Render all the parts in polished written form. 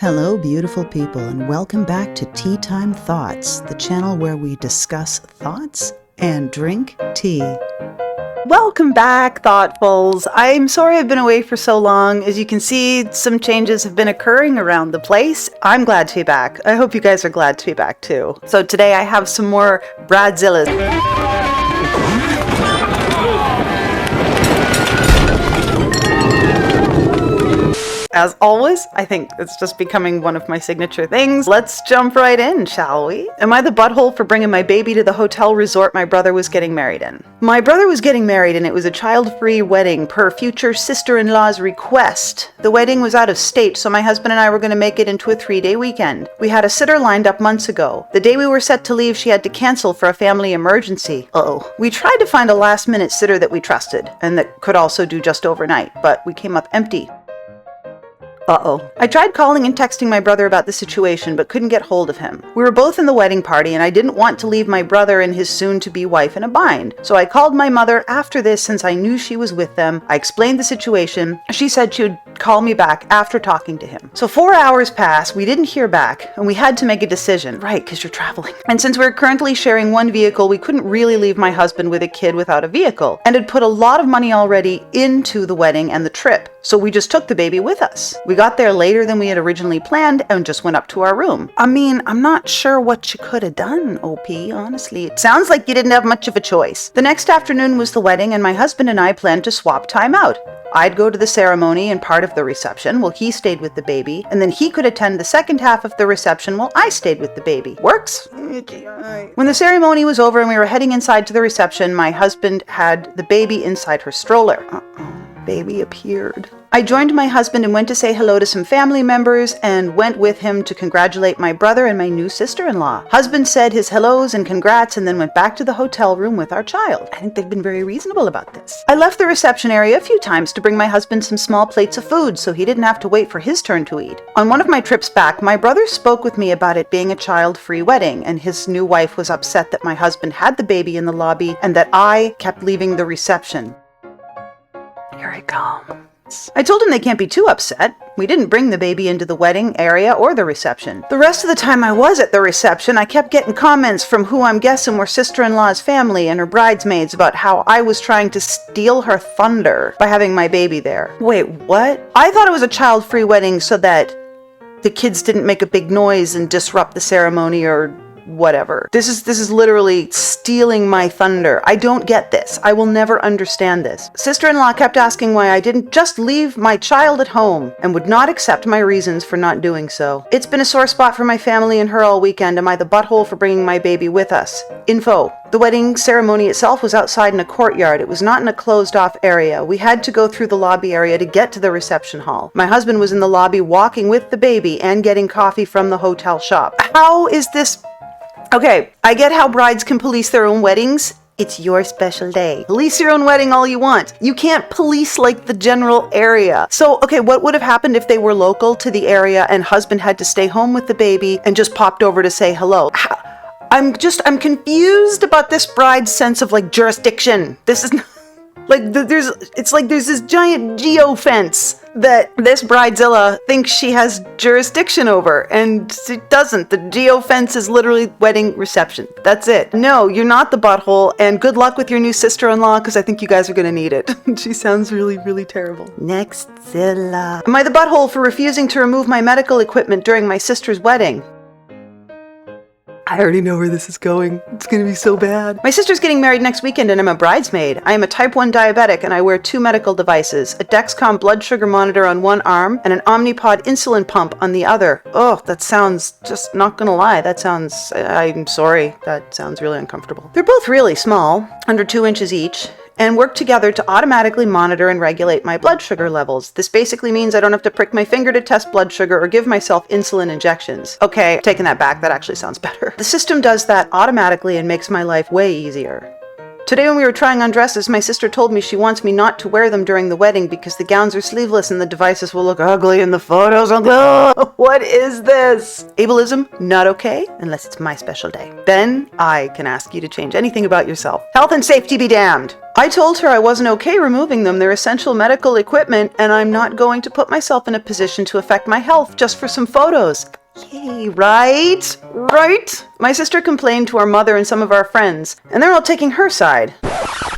Hello, beautiful people, and welcome back to Tea Time Thoughts, the channel where we discuss thoughts and drink tea. Welcome back, thoughtfuls. I'm sorry I've been away for so long. As you can see, some changes have been occurring around the place. I'm glad to be back. I hope you guys are glad to be back too. So today I have some more Bridezillas. As always, I think it's just becoming one of my signature things. Let's jump right in, shall we? Am I the butthole for bringing my baby to the hotel resort my brother was getting married in? My brother was getting married and it was a child-free wedding per future sister-in-law's request. The wedding was out of state, so my husband and I were going to make it into a 3-day weekend. We had a sitter lined up months ago. The day we were set to leave, she had to cancel for a family emergency. Uh-oh. We tried to find a last-minute sitter that we trusted and that could also do just overnight, but we came up empty. Uh-oh. I tried calling and texting my brother about the situation, but couldn't get hold of him. We were both in the wedding party, and I didn't want to leave my brother and his soon-to-be wife in a bind. So I called my mother after this since I knew she was with them. I explained the situation. She said she would call me back after talking to him. So 4 hours passed, we didn't hear back, and we had to make a decision. Right, because you're traveling. And since we're currently sharing one vehicle, we couldn't really leave my husband with a kid without a vehicle, and had put a lot of money already into the wedding and the trip. So we just took the baby with us. We got there later than we had originally planned and just went up to our room. I mean, I'm not sure what you could have done, OP, honestly. It sounds like you didn't have much of a choice. The next afternoon was the wedding, and my husband and I planned to swap time out. I'd go to the ceremony and part of the reception while he stayed with the baby, and then he could attend the second half of the reception while I stayed with the baby. Works? When the ceremony was over and we were heading inside to the reception, my husband had the baby inside her stroller. Baby appeared. I joined my husband and went to say hello to some family members and went with him to congratulate my brother and my new sister-in-law. Husband said his hellos and congrats and then went back to the hotel room with our child. I think they've been very reasonable about this. I left the reception area a few times to bring my husband some small plates of food so he didn't have to wait for his turn to eat. On one of my trips back, my brother spoke with me about it being a child-free wedding, and his new wife was upset that my husband had the baby in the lobby and that I kept leaving the reception. Here it comes. I told him they can't be too upset. We didn't bring the baby into the wedding area or the reception. The rest of the time I was at the reception, I kept getting comments from who I'm guessing were sister-in-law's family and her bridesmaids about how I was trying to steal her thunder by having my baby there. Wait, what? I thought it was a child-free wedding so that the kids didn't make a big noise and disrupt the ceremony or whatever. This is literally stealing my thunder. I don't get this. I will never understand this. Sister-in-law kept asking why I didn't just leave my child at home and would not accept my reasons for not doing so. It's been a sore spot for my family and her all weekend. Am I the butthole for bringing my baby with us? Info. The wedding ceremony itself was outside in a courtyard. It was not in a closed-off area. We had to go through the lobby area to get to the reception hall. My husband was in the lobby walking with the baby and getting coffee from the hotel shop. How is this? Okay, I get how brides can police their own weddings. It's your special day. Police your own wedding all you want. You can't police like the general area. So, okay, what would have happened if they were local to the area and husband had to stay home with the baby and just popped over to say hello? I'm confused about this bride's sense of like jurisdiction. This is not, like there's this giant geofence that this bridezilla thinks she has jurisdiction over, and it doesn't. The geofence is literally wedding reception. That's it. No, you're not the butthole, and good luck with your new sister-in-law, because I think you guys are going to need it. She sounds really, really terrible. Next, Zilla. Am I the butthole for refusing to remove my medical equipment during my sister's wedding? I already know where this is going. It's going to be so bad. My sister's getting married next weekend and I'm a bridesmaid. I am a type 1 diabetic and I wear 2 medical devices, a Dexcom blood sugar monitor on one arm and an Omnipod insulin pump on the other. Oh, that sounds, just not gonna lie, I'm sorry, that sounds really uncomfortable. They're both really small, under 2 inches each, and work together to automatically monitor and regulate my blood sugar levels. This basically means I don't have to prick my finger to test blood sugar or give myself insulin injections. Okay, taking that back, that actually sounds better. The system does that automatically and makes my life way easier. Today when we were trying on dresses, my sister told me she wants me not to wear them during the wedding because the gowns are sleeveless and the devices will look ugly in the photos. Oh, what is this? Ableism, not okay unless it's my special day. Then I can ask you to change anything about yourself. Health and safety be damned. I told her I wasn't okay removing them. They're essential medical equipment and I'm not going to put myself in a position to affect my health just for some photos. Yay, right? Right? My sister complained to our mother and some of our friends, and they're all taking her side.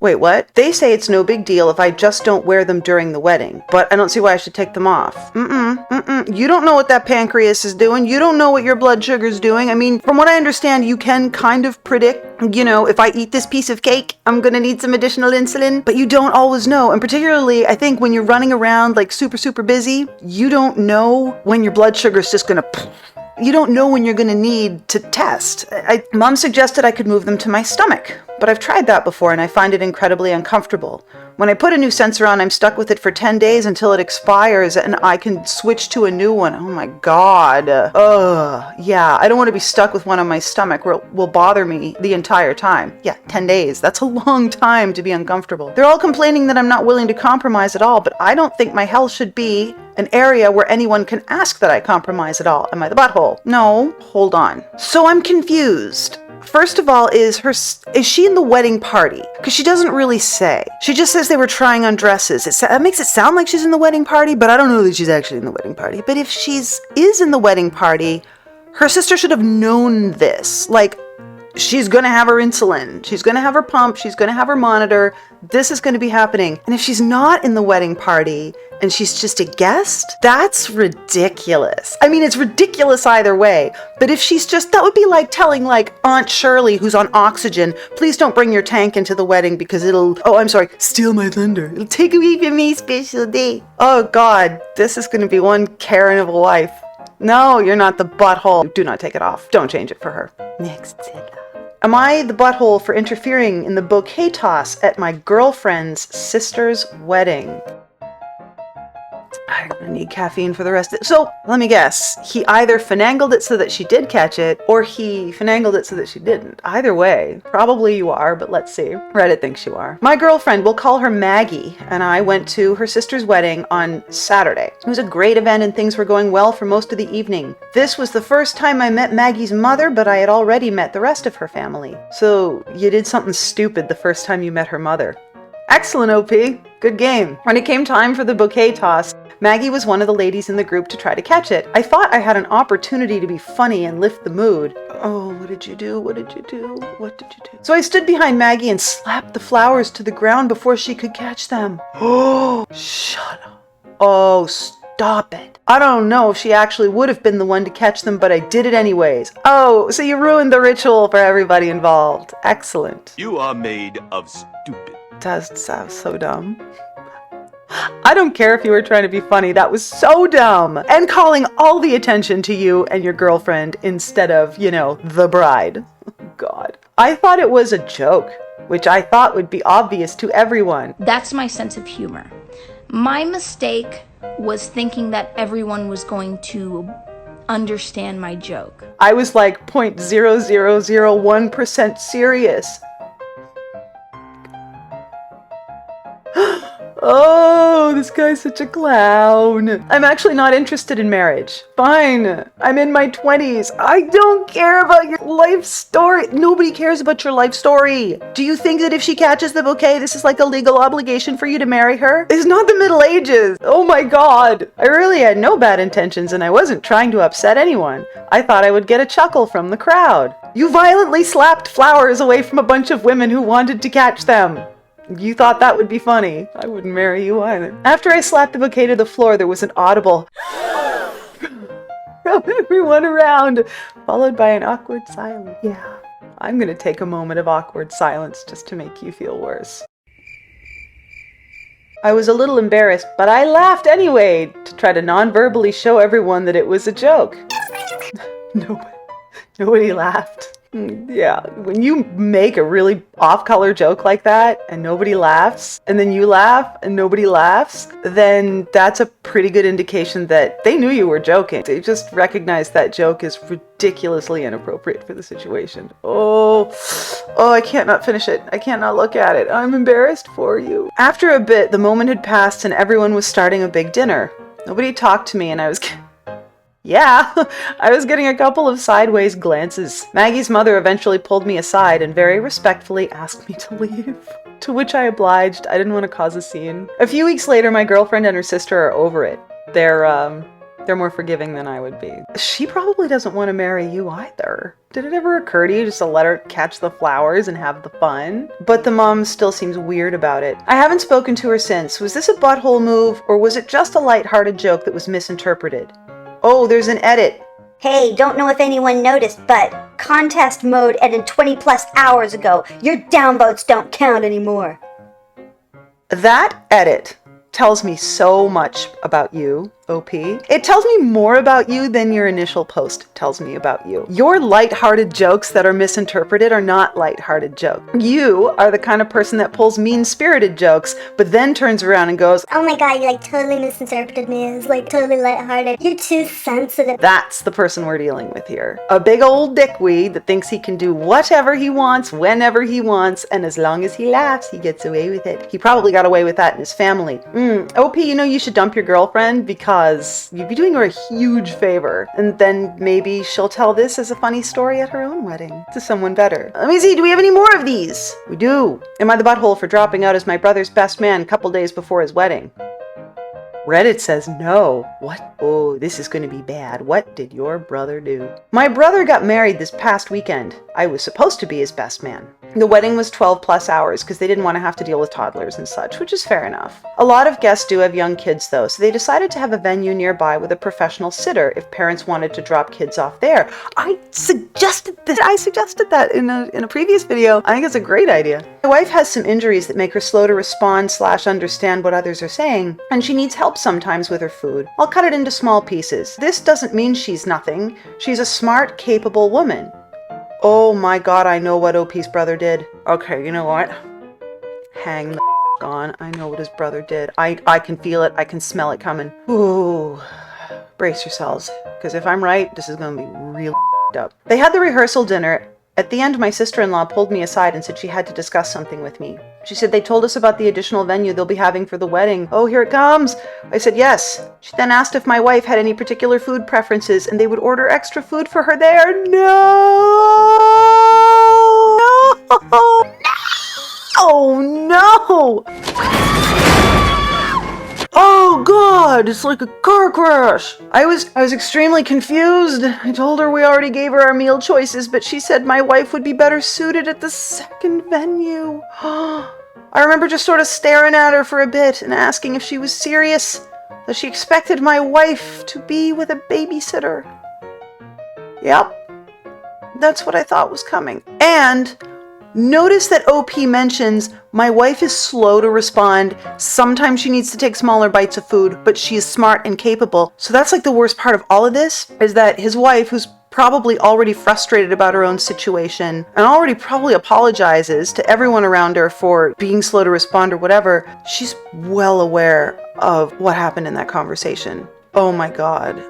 Wait, what? They say it's no big deal if I just don't wear them during the wedding, but I don't see why I should take them off. You don't know what that pancreas is doing. You don't know what your blood sugar's doing. I mean, from what I understand, you can kind of predict, you know, if I eat this piece of cake, I'm gonna need some additional insulin, but you don't always know. And particularly, I think when you're running around like super busy, you don't know when your blood sugar's just gonna... You don't know when you're going to need to test. Mom suggested I could move them to my stomach, but I've tried that before and I find it incredibly uncomfortable. When I put a new sensor on, I'm stuck with it for 10 days until it expires and I can switch to a new one. Oh my God. Yeah, I don't want to be stuck with one on my stomach where it will bother me the entire time. Yeah, 10 days. That's a long time to be uncomfortable. They're all complaining that I'm not willing to compromise at all, but I don't think my health should be an area where anyone can ask that I compromise at all. Am I the butthole? No, hold on. So I'm confused. First of all, is she in the wedding party? Because she doesn't really say. She just says they were trying on dresses. That makes it sound like she's in the wedding party, but I don't know that she's actually in the wedding party. But if is in the wedding party, her sister should have known this. Like, she's going to have her insulin. She's going to have her pump. She's going to have her monitor. This is going to be happening. And if she's not in the wedding party and she's just a guest, that's ridiculous. I mean, it's ridiculous either way. But if she's just, that would be like telling like Aunt Shirley who's on oxygen, please don't bring your tank into the wedding because it'll, steal my thunder. It'll take away from me special day. Oh God, this is going to be one Karen of a wife. No, you're not the butthole. Do not take it off. Don't change it for her. Next. Am I the butthole for interfering in the bouquet toss at my girlfriend's sister's wedding? I'm gonna need caffeine for the rest of it. So let me guess. He either finangled it so that she did catch it, or he finangled it so that she didn't. Either way, probably you are, but let's see. Reddit thinks you are. My girlfriend, we'll call her Maggie, and I went to her sister's wedding on Saturday. It was a great event and things were going well for most of the evening. This was the first time I met Maggie's mother, but I had already met the rest of her family. So you did something stupid the first time you met her mother. Excellent, OP. Good game. When it came time for the bouquet toss, Maggie was one of the ladies in the group to try to catch it. I thought I had an opportunity to be funny and lift the mood. Oh, what did you do? What did you do? What did you do? So I stood behind Maggie and slapped the flowers to the ground before she could catch them. Oh, shut up. Oh, stop it. I don't know if she actually would have been the one to catch them, but I did it anyways. Oh, so you ruined the ritual for everybody involved. Excellent. You are made of stupid. Does sound so dumb. I don't care if you were trying to be funny. That was so dumb. And calling all the attention to you and your girlfriend instead of, the bride. Oh, God. I thought it was a joke, which I thought would be obvious to everyone. That's my sense of humor. My mistake was thinking that everyone was going to understand my joke. I was like 0.0001% serious. Oh, this guy's such a clown. I'm actually not interested in marriage. Fine. I'm in my 20s. I don't care about your life story. Nobody cares about your life story. Do you think that if she catches the bouquet, this is like a legal obligation for you to marry her? It's not the Middle Ages. Oh my God. I really had no bad intentions and I wasn't trying to upset anyone. I thought I would get a chuckle from the crowd. You violently slapped flowers away from a bunch of women who wanted to catch them. You thought that would be funny. I wouldn't marry you either. After I slapped the bouquet to the floor, there was an audible from everyone around, followed by an awkward silence. Yeah, I'm gonna take a moment of awkward silence just to make you feel worse. I was a little embarrassed, but I laughed anyway to try to non-verbally show everyone that it was a joke. Nobody laughed. Yeah, when you make a really off-color joke like that and nobody laughs, and then you laugh and nobody laughs, then that's a pretty good indication that they knew you were joking. They just recognized that joke is ridiculously inappropriate for the situation. Oh, I can't not finish it. I can't not look at it. I'm embarrassed for you. After a bit, the moment had passed and everyone was starting a big dinner. Nobody talked to me and I was getting a couple of sideways glances. Maggie's mother eventually pulled me aside and very respectfully asked me to leave. To which I obliged. I didn't want to cause a scene. A few weeks later, my girlfriend and her sister are over it. They're more forgiving than I would be. She probably doesn't want to marry you either. Did it ever occur to you just to let her catch the flowers and have the fun? But the mom still seems weird about it. I haven't spoken to her since. Was this a butthole move, or was it just a lighthearted joke that was misinterpreted? Oh, there's an edit. Hey, don't know if anyone noticed, but contest mode ended 20 plus hours ago. Your downvotes don't count anymore. That edit tells me so much about you, OP. It tells me more about you than your initial post tells me about you. Your lighthearted jokes that are misinterpreted are not lighthearted jokes. You are the kind of person that pulls mean-spirited jokes, but then turns around and goes, Oh my god, you totally misinterpreted me. It was totally lighthearted. You're too sensitive. That's the person we're dealing with here. A big old dickweed that thinks he can do whatever he wants, whenever he wants, and as long as he laughs, he gets away with it. He probably got away with that in his family. OP, you should dump your girlfriend because you'd be doing her a huge favor. And then maybe she'll tell this as a funny story at her own wedding to someone better. Let me see, do we have any more of these? We do. Am I the butthole for dropping out as my brother's best man a couple days before his wedding? Reddit says no. What? Oh, this is going to be bad. What did your brother do? My brother got married this past weekend. I was supposed to be his best man. The wedding was 12 plus hours because they didn't want to have to deal with toddlers and such, which is fair enough. A lot of guests do have young kids though, so they decided to have a venue nearby with a professional sitter if parents wanted to drop kids off there. I suggested that in a previous video. I think it's a great idea. My wife has some injuries that make her slow to respond / understand what others are saying, and she needs help sometimes with her food. I'll cut it into small pieces. This doesn't mean she's nothing. She's a smart, capable woman. Oh my god, I know what OP's brother did. Okay, you know what? Hang the on. I know what his brother did. I can feel it. I can smell it coming. Ooh. Brace yourselves, because if I'm right, this is going to be real up. They had the rehearsal dinner. At the end, my sister-in-law pulled me aside and said she had to discuss something with me. She said they told us about the additional venue they'll be having for the wedding. Oh, here it comes. I said yes. She then asked if my wife had any particular food preferences and they would order extra food for her there. No! Oh god, it's like a car crash. I was extremely confused. I told her we already gave her our meal choices, but she said my wife would be better suited at the second venue. I remember just sort of staring at her for a bit and asking if she was serious, that she expected my wife to be with a babysitter. Yep, that's what I thought was coming. And notice that OP mentions my wife is slow to respond. Sometimes she needs to take smaller bites of food, but she is smart and capable. So that's the worst part of all of this, is that his wife, who's probably already frustrated about her own situation and already probably apologizes to everyone around her for being slow to respond or whatever, she's well aware of what happened in that conversation. Oh my god,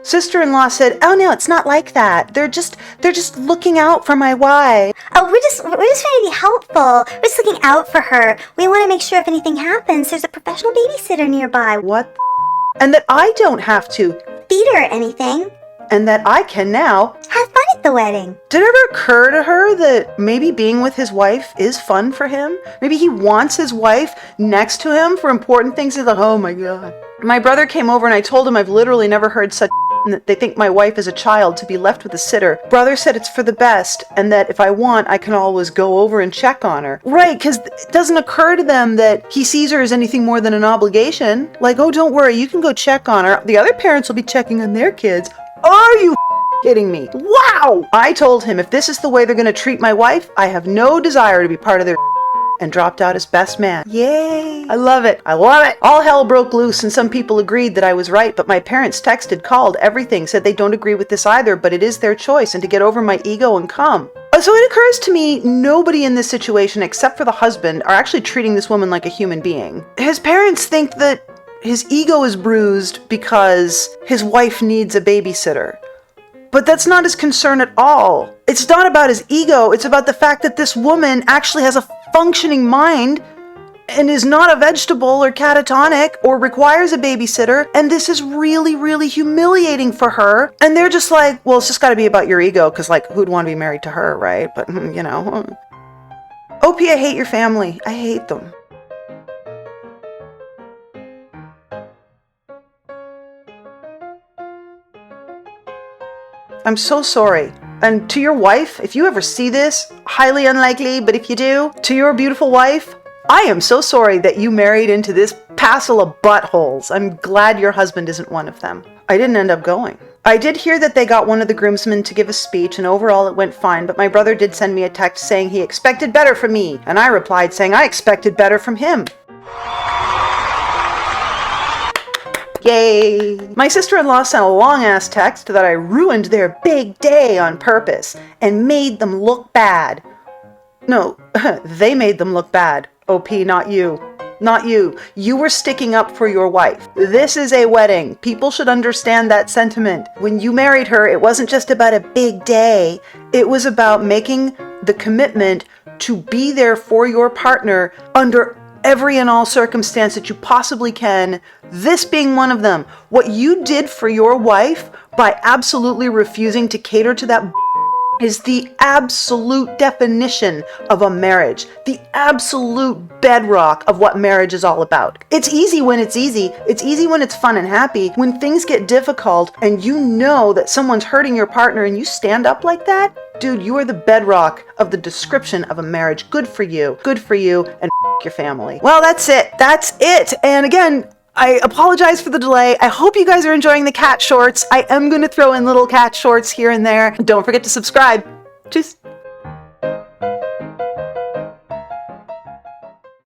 Sister-in-law said, "Oh no, it's not like that. They're just looking out for my wife." Oh, we're just trying to be helpful. We're just looking out for her. We want to make sure if anything happens, there's a professional babysitter nearby. What? And that I don't have to Feed her or anything. And that I can now Have fun at the wedding. Did it ever occur to her that maybe being with his wife is fun for him? Maybe he wants his wife next to him for important things. He's like, oh my god. My brother came over and I told him I've literally never heard such that they think my wife is a child to be left with a sitter. Brother said it's for the best and that if I want, I can always go over and check on her. Right, because it doesn't occur to them that he sees her as anything more than an obligation. Like, oh, don't worry, you can go check on her. The other parents will be checking on their kids. Are you kidding me? Wow! I told him if this is the way they're going to treat my wife, I have no desire to be part of their and dropped out as best man. Yay! I love it. I love it. All hell broke loose and some people agreed that I was right, but my parents texted, called, everything, said they don't agree with this either, but it is their choice and to get over my ego and come. So it occurs to me, nobody in this situation except for the husband are actually treating this woman like a human being. His parents think that his ego is bruised because his wife needs a babysitter. But that's not his concern at all. It's not about his ego, it's about the fact that this woman actually has a functioning mind and is not a vegetable or catatonic or requires a babysitter, and this is really, really humiliating for her. And they're just like, well, it's just gotta be about your ego, because like, who'd want to be married to her, right? But, you know. OP, I hate your family. I hate them. I'm so sorry. And to your wife, if you ever see this, highly unlikely, but if you do, to your beautiful wife, I am so sorry that you married into this passel of buttholes. I'm glad your husband isn't one of them. I didn't end up going. I did hear that they got one of the groomsmen to give a speech, and overall it went fine, but my brother did send me a text saying he expected better from me, and I replied saying I expected better from him. Yay! My sister-in-law sent a long-ass text that I ruined their big day on purpose and made them look bad. No, they made them look bad. OP, not you. Not you. You were sticking up for your wife. This is a wedding. People should understand that sentiment. When you married her, it wasn't just about a big day. It was about making the commitment to be there for your partner under every and all circumstance that you possibly can, this being one of them. What you did for your wife by absolutely refusing to cater to that is the absolute definition of a marriage, the absolute bedrock of what marriage is all about. It's easy when it's easy. It's easy when it's fun and happy. When things get difficult and you know that someone's hurting your partner and you stand up like that, dude, you are the bedrock of the description of a marriage. Good for you, and your family. Well, that's it. And again, I apologize for the delay. I hope you guys are enjoying the cat shorts. I am going to throw in little cat shorts here and there. Don't forget to subscribe. Tschüss.